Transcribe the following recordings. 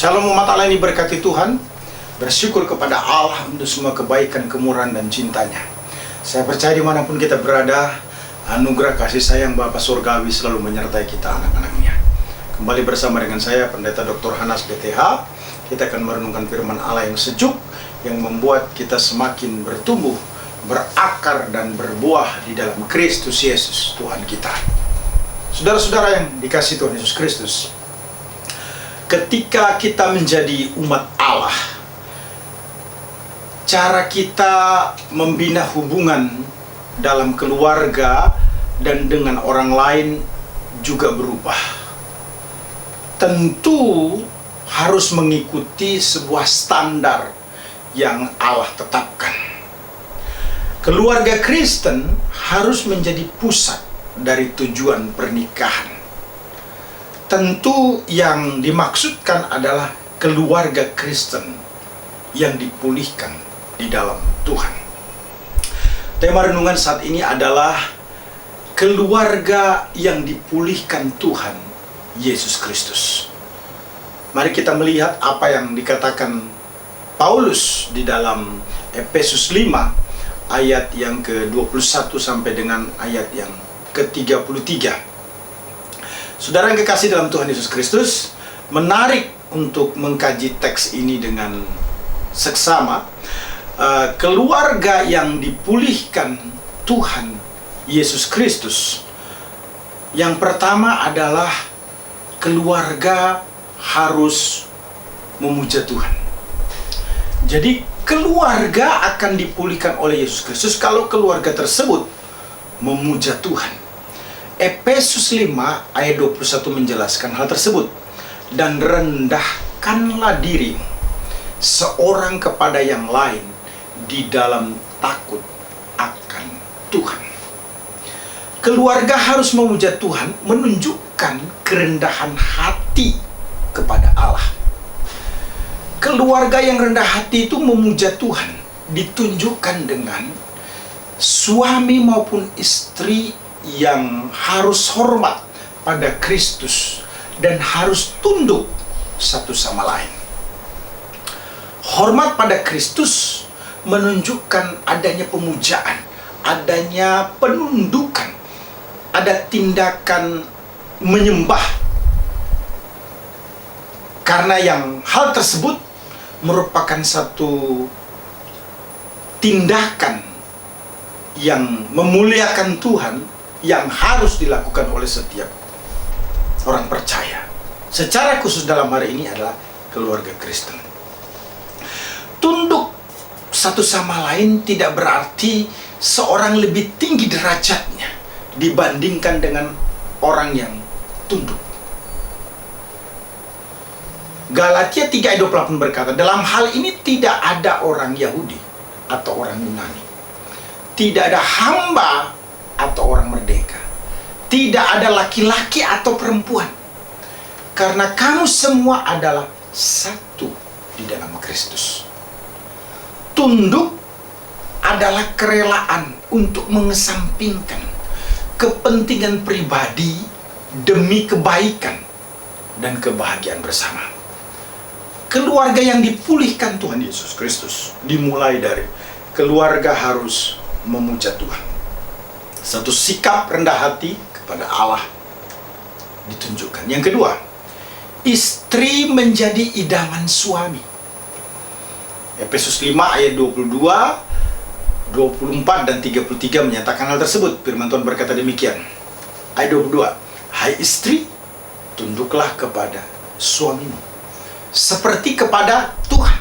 Shalom umat Allah yang diberkati Tuhan. Bersyukur kepada Allah untuk semua kebaikan, kemurahan, dan cintanya. Saya percaya dimanapun kita berada, anugerah kasih sayang Bapa Surgawi selalu menyertai kita anak-anaknya. Kembali bersama dengan saya, Pendeta Dr. Hanas BTH. Kita akan merenungkan firman Allah yang sejuk, yang membuat kita semakin bertumbuh, berakar, dan berbuah di dalam Kristus Yesus Tuhan kita. Saudara-saudara yang dikasihi Tuhan Yesus Kristus, ketika kita menjadi umat Allah, cara kita membina hubungan dalam keluarga dan dengan orang lain juga berubah. Tentu harus mengikuti sebuah standar yang Allah tetapkan. Keluarga Kristen harus menjadi pusat dari tujuan pernikahan. Tentu yang dimaksudkan adalah keluarga Kristen yang dipulihkan di dalam Tuhan. Tema renungan saat ini adalah keluarga yang dipulihkan Tuhan Yesus Kristus. Mari kita melihat apa yang dikatakan Paulus di dalam Efesus 5 ayat yang ke-21 sampai dengan ayat yang ke-33. Saudara yang kekasih dalam Tuhan Yesus Kristus, menarik untuk mengkaji teks ini dengan seksama. Keluarga yang dipulihkan Tuhan Yesus Kristus, yang pertama adalah keluarga harus memuja Tuhan. Jadi keluarga akan dipulihkan oleh Yesus Kristus kalau keluarga tersebut memuja Tuhan. Efesus 5 ayat 21 menjelaskan hal tersebut. Dan rendahkanlah dirimu seorang kepada yang lain di dalam takut akan Tuhan. Keluarga harus memuja Tuhan, menunjukkan kerendahan hati kepada Allah. Keluarga yang rendah hati itu memuja Tuhan ditunjukkan dengan suami maupun istri yang harus hormat pada Kristus dan harus tunduk satu sama lain. Hormat pada Kristus menunjukkan adanya pemujaan, adanya penundukan, ada tindakan menyembah. Karena yang hal tersebut merupakan satu tindakan yang memuliakan Tuhan, yang harus dilakukan oleh setiap orang percaya. Secara khusus dalam hari ini adalah keluarga Kristen. Tunduk satu sama lain tidak berarti seorang lebih tinggi derajatnya dibandingkan dengan orang yang tunduk. Galatia 3 ayat 28 berkata, dalam hal ini tidak ada orang Yahudi atau orang Yunani, tidak ada hamba atau orang merdeka, tidak ada laki-laki atau perempuan, karena kamu semua adalah satu di dalam Kristus. Tunduk adalah kerelaan untuk mengesampingkan kepentingan pribadi demi kebaikan dan kebahagiaan bersama. Keluarga yang dipulihkan Tuhan Yesus Kristus dimulai dari keluarga harus memuja Tuhan. Satu sikap rendah hati kepada Allah ditunjukkan. Yang kedua, istri menjadi idaman suami. Efesus 5 ayat 22, 24 dan 33 menyatakan hal tersebut. Firman Tuhan berkata demikian. Ayat 22, hai istri, tunduklah kepada suamimu seperti kepada Tuhan.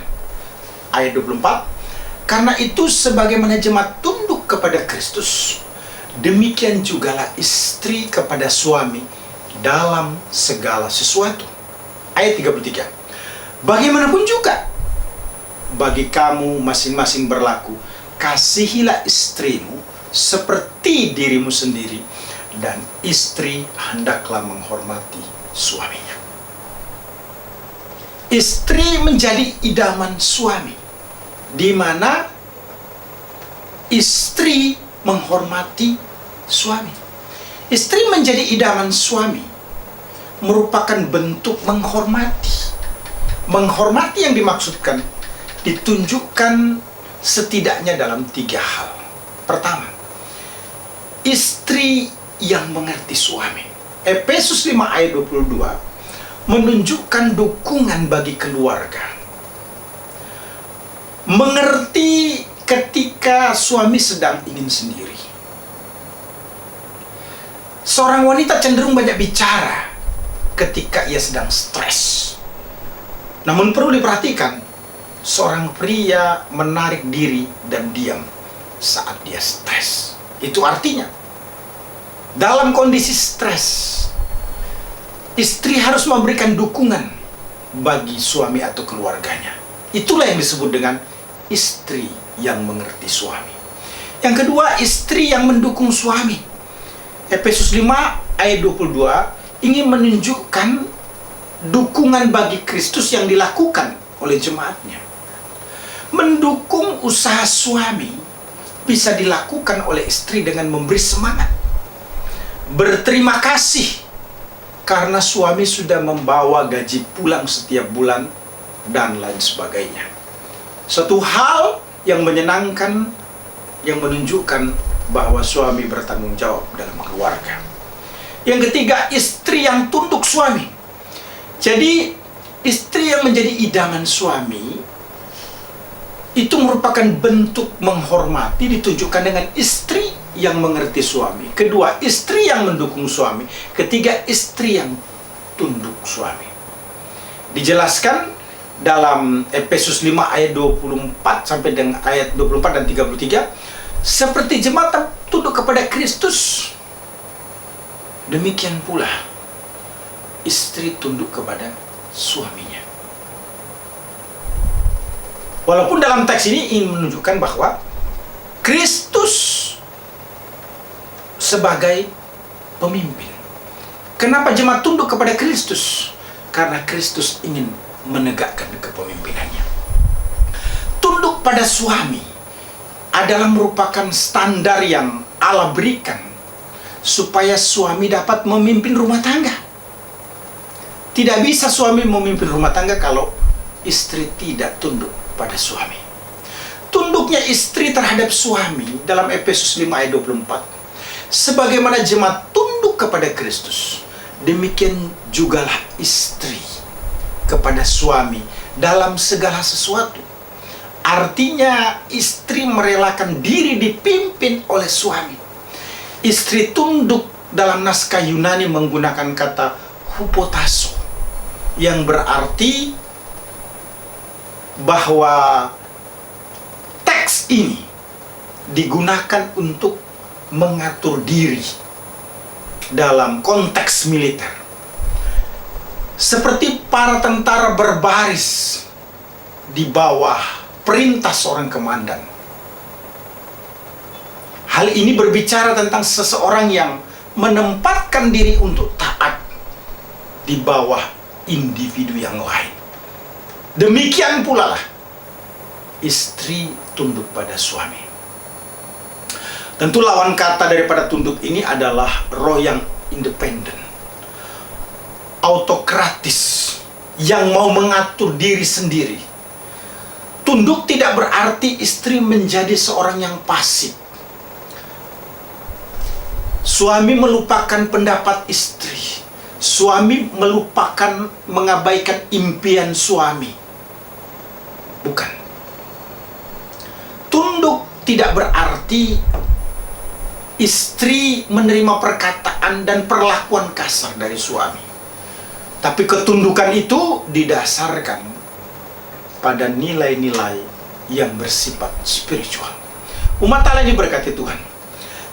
Ayat 24, karena itu sebagaimana jemaat tunduk kepada Kristus, demikian jugalah istri kepada suami dalam segala sesuatu. Ayat 33, bagaimanapun juga bagi kamu masing-masing berlaku, kasihilah istrimu seperti dirimu sendiri, dan istri hendaklah menghormati suaminya. Istri menjadi idaman suami, di mana istri menghormati suami. Istri menjadi idaman suami merupakan bentuk menghormati, Menghormati yang dimaksudkan ditunjukkan setidaknya dalam 3 hal. Pertama, istri yang mengerti suami. Efesus 5 ayat 22 menunjukkan dukungan bagi keluarga. Mengerti ketika suami sedang ingin sendiri. Seorang wanita cenderung banyak bicara ketika ia sedang stres. Namun perlu diperhatikan, seorang pria menarik diri dan diam saat dia stres. Itu artinya, dalam kondisi stres, istri harus memberikan dukungan bagi suami atau keluarganya. Itulah yang disebut dengan istri yang mengerti suami. Yang kedua, istri yang mendukung suami. Efesus 5 ayat 22 ingin menunjukkan dukungan bagi Kristus yang dilakukan oleh jemaatnya. Mendukung usaha suami bisa dilakukan oleh istri dengan memberi semangat, berterima kasih karena suami sudah membawa gaji pulang setiap bulan, dan lain sebagainya. Suatu hal yang menyenangkan, yang menunjukkan bahwa suami bertanggung jawab dalam keluarga. Yang ketiga, istri yang tunduk suami. Jadi, istri yang menjadi idaman suami itu merupakan bentuk menghormati, ditunjukkan dengan istri yang mengerti suami. Kedua, istri yang mendukung suami. Ketiga, istri yang tunduk suami. Dijelaskan dalam Efesus 5 ayat 24 sampai dengan ayat 24 dan 33, seperti jemaat tunduk kepada Kristus, demikian pula istri tunduk kepada suaminya. Walaupun dalam teks ini ingin menunjukkan bahwa Kristus sebagai pemimpin. Kenapa jemaat tunduk kepada Kristus? Karena Kristus ingin menegakkan kepemimpinannya. Tunduk pada suami adalah merupakan standar yang Allah berikan supaya suami dapat memimpin rumah tangga. Tidak bisa suami memimpin rumah tangga kalau istri tidak tunduk pada suami. Tunduknya istri terhadap suami dalam Efesus 5 ayat 24, sebagaimana jemaat tunduk kepada Kristus, demikian jugalah istri kepada suami dalam segala sesuatu. Artinya istri merelakan diri dipimpin oleh suami. Istri tunduk dalam naskah Yunani menggunakan kata hupotasso, yang berarti bahwa teks ini digunakan untuk mengatur diri dalam konteks militer. Seperti para tentara berbaris di bawah perintah seorang komandan. Hal ini berbicara tentang seseorang yang menempatkan diri untuk taat di bawah individu yang lain. Demikian pula lah istri tunduk pada suami. Tentu lawan kata daripada tunduk ini adalah roh yang independen, autokratis, yang mau mengatur diri sendiri. Tunduk tidak berarti istri menjadi seorang yang pasif. Suami melupakan pendapat istri. Suami melupakan, mengabaikan impian suami. Bukan. Tunduk tidak berarti istri menerima perkataan dan perlakuan kasar dari suami. Tapi ketundukan itu didasarkan pada nilai-nilai yang bersifat spiritual. Umat Allah diberkati Tuhan.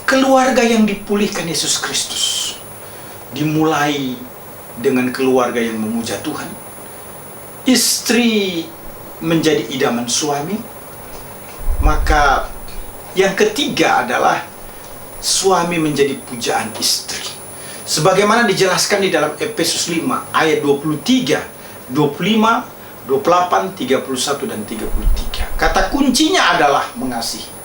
Keluarga yang dipulihkan Yesus Kristus dimulai dengan keluarga yang memuja Tuhan. Istri menjadi idaman suami. Maka yang ketiga adalah suami menjadi pujaan istri. Sebagaimana dijelaskan di dalam Efesus 5 ayat 23, 25, 28, 31 dan 33. Kata kuncinya adalah mengasihi.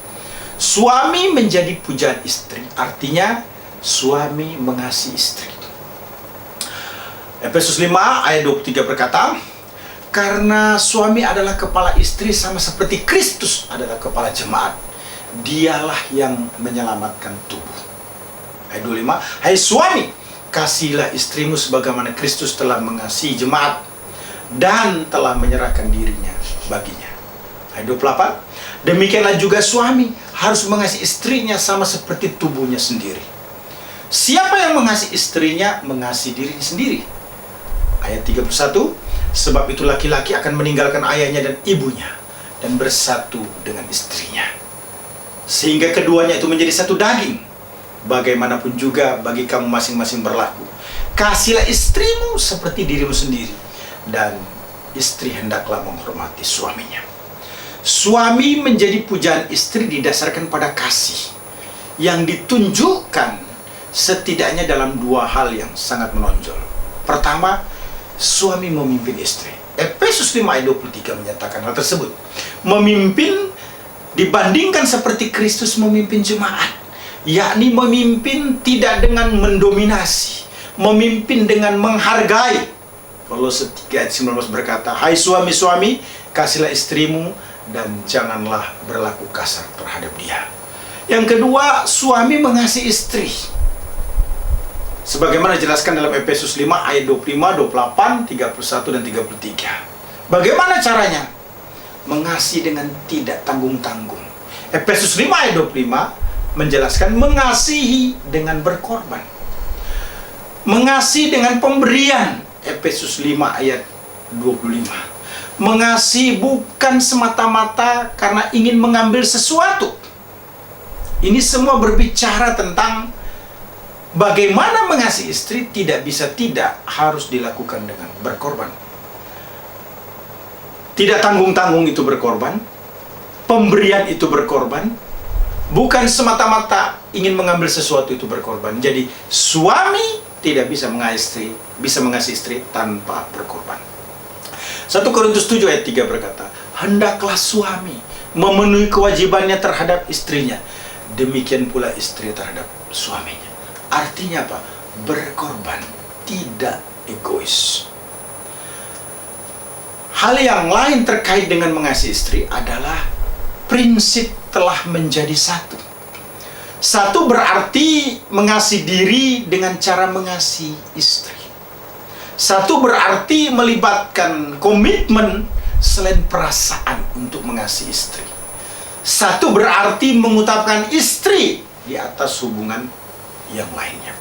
Suami menjadi pujaan istri, artinya suami mengasihi istri. Efesus 5 ayat 23 berkata, Karena suami adalah kepala istri sama seperti Kristus adalah kepala jemaat. Dialah yang menyelamatkan tubuh. Ayat 25, hai suami, kasihilah istrimu sebagaimana Kristus telah mengasihi jemaat dan telah menyerahkan dirinya baginya. Ayat 28, demikianlah juga suami harus mengasihi istrinya sama seperti tubuhnya sendiri. Siapa yang mengasihi istrinya, mengasihi dirinya sendiri. Ayat 31, sebab itu laki-laki akan meninggalkan ayahnya dan ibunya dan bersatu dengan istrinya, sehingga keduanya itu menjadi satu daging. Bagaimanapun juga bagi kamu masing-masing berlaku, kasihilah istrimu seperti dirimu sendiri, dan istri hendaklah menghormati suaminya. Suami menjadi pujaan istri didasarkan pada kasih yang ditunjukkan setidaknya dalam dua hal yang sangat menonjol. Pertama, suami memimpin istri. Efesus 5 ayat 23 menyatakan hal tersebut. Memimpin dibandingkan seperti Kristus memimpin jemaat, yakni memimpin tidak dengan mendominasi, memimpin dengan menghargai. Kolose 3 ayat 19 berkata, hai suami-suami, kasihlah istrimu dan janganlah berlaku kasar terhadap dia. Yang kedua, suami mengasihi istri, sebagaimana dijelaskan dalam Efesus 5 ayat 25, 28, 31, dan 33. Bagaimana caranya? Mengasihi dengan tidak tanggung-tanggung. Efesus 5 ayat 25 menjelaskan mengasihi dengan berkorban. Mengasihi dengan pemberian. Efesus 5 ayat 25. Mengasihi bukan semata-mata karena ingin mengambil sesuatu. Ini semua berbicara tentang bagaimana mengasihi istri tidak bisa tidak harus dilakukan dengan berkorban. Tidak tanggung-tanggung itu berkorban. Pemberian itu berkorban. Bukan semata-mata ingin mengambil sesuatu itu berkorban. Jadi suami tidak bisa mengasihi istri tanpa berkorban. 1 Korintus 7 ayat 3 berkata, hendaklah suami memenuhi kewajibannya terhadap istrinya, demikian pula istri terhadap suaminya. Artinya apa? Berkorban, tidak egois. Hal yang lain terkait dengan mengasihi istri adalah prinsip telah menjadi satu. Satu berarti mengasihi diri dengan cara mengasihi istri. Satu berarti melibatkan komitmen selain perasaan untuk mengasihi istri. Satu berarti mengutamakan istri di atas hubungan yang lainnya.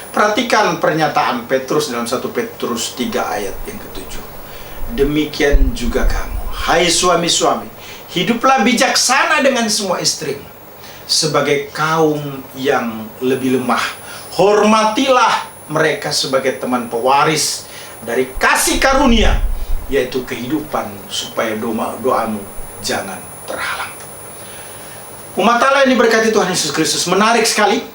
Perhatikan pernyataan Petrus dalam 1 Petrus 3 ayat yang ke-7. Demikian juga kamu, hai suami-suami, hiduplah bijaksana dengan semua istri, sebagai kaum yang lebih lemah. Hormatilah mereka sebagai teman pewaris dari kasih karunia, yaitu kehidupan, supaya doamu jangan terhalang. Umat Allah yang diberkati Tuhan Yesus Kristus, menarik sekali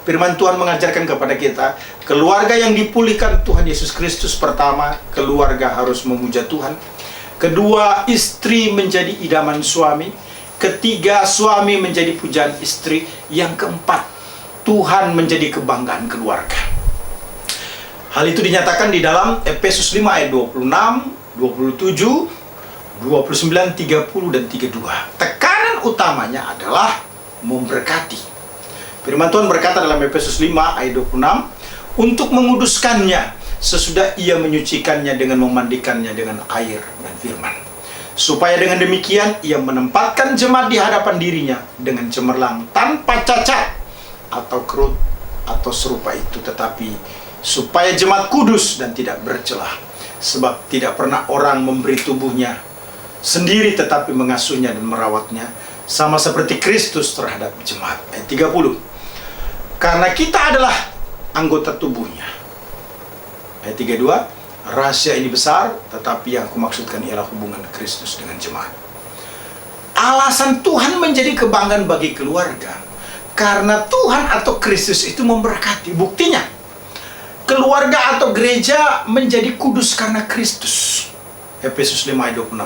firman Tuhan mengajarkan kepada kita, keluarga yang dipulihkan Tuhan Yesus Kristus, pertama, keluarga harus memuja Tuhan. Kedua, istri menjadi idaman suami. Ketiga, suami menjadi pujaan istri. Yang keempat, Tuhan menjadi kebanggaan keluarga. Hal itu dinyatakan di dalam Efesus 5 ayat 26, 27, 29, 30, dan 32. Tekanan utamanya adalah memberkati. Firman Tuhan berkata dalam Efesus 5 ayat 26, untuk menguduskannya sesudah ia menyucikannya dengan memandikannya dengan air dan firman, supaya dengan demikian ia menempatkan jemaat di hadapan dirinya dengan cemerlang, tanpa cacat atau kerut atau serupa itu, tetapi supaya jemaat kudus dan tidak bercelah. Sebab tidak pernah orang memberi tubuhnya sendiri, tetapi mengasuhnya dan merawatnya, sama seperti Kristus terhadap jemaat. Ayat 30. Karena kita adalah anggota tubuhnya. Ayat 32. Rahasia ini besar, tetapi yang aku maksudkan ialah hubungan Kristus dengan jemaat. Alasan Tuhan menjadi kebanggaan bagi keluarga, karena Tuhan atau Kristus itu memberkati. Buktinya, keluarga atau gereja menjadi kudus karena Kristus. Efesus 5 ayat 26.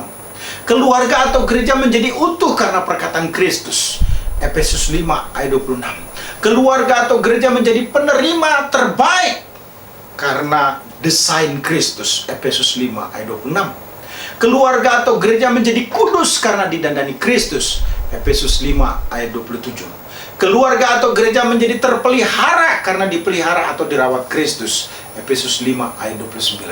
Keluarga atau gereja menjadi utuh karena perkataan Kristus. Efesus 5 ayat 26. Keluarga atau gereja menjadi penerima terbaik karena desain Kristus. Efesus 5 ayat 26. Keluarga atau gereja menjadi kudus karena didandani Kristus. Efesus 5 ayat 27. Keluarga atau gereja menjadi terpelihara karena dipelihara atau dirawat Kristus. Efesus 5 ayat 29.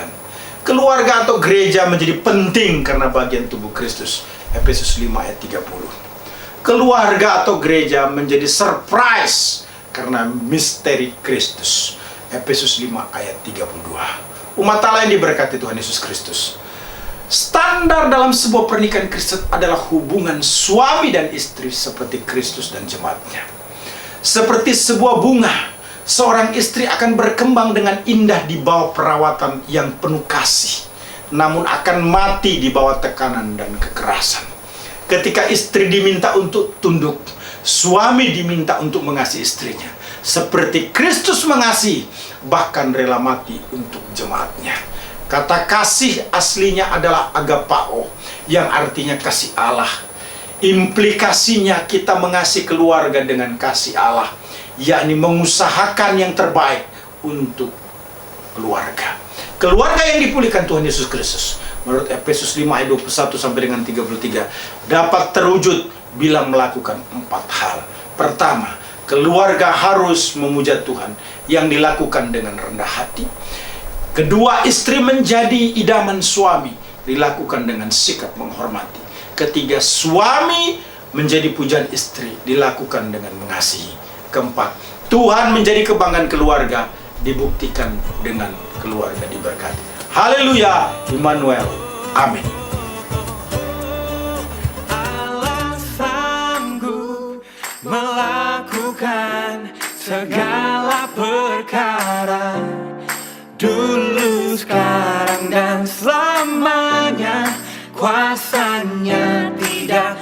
Keluarga atau gereja menjadi penting karena bagian tubuh Kristus. Efesus 5 ayat 30. Keluarga atau gereja menjadi surprise karena misteri Kristus. Efesus 5 ayat 32. Umat Allah yang diberkati Tuhan Yesus Kristus. Standar dalam sebuah pernikahan Kristen adalah hubungan suami dan istri seperti Kristus dan jemaatnya. Seperti sebuah bunga, seorang istri akan berkembang dengan indah di bawah perawatan yang penuh kasih, namun akan mati di bawah tekanan dan kekerasan. Ketika istri diminta untuk tunduk, suami diminta untuk mengasihi istrinya. Seperti Kristus mengasihi, bahkan rela mati untuk jemaatnya. Kata kasih aslinya adalah agapao, yang artinya kasih Allah. Implikasinya kita mengasihi keluarga dengan kasih Allah, yakni mengusahakan yang terbaik untuk keluarga. Keluarga yang dipulihkan Tuhan Yesus Kristus, menurut Efesus 5 ayat 21 sampai dengan 33, dapat terwujud bila melakukan 4 hal. Pertama, keluarga harus memuja Tuhan yang dilakukan dengan rendah hati. Kedua, istri menjadi idaman suami, dilakukan dengan sikap menghormati. Ketiga, suami menjadi pujian istri, dilakukan dengan mengasihi. Keempat, Tuhan menjadi kebanggaan keluarga, dibuktikan dengan keluarga diberkati. Haleluya, Immanuel. Amin. Allah sanggup melakukan segala perkara, dulu, sekarang, dan selamanya. Kuasanya tidak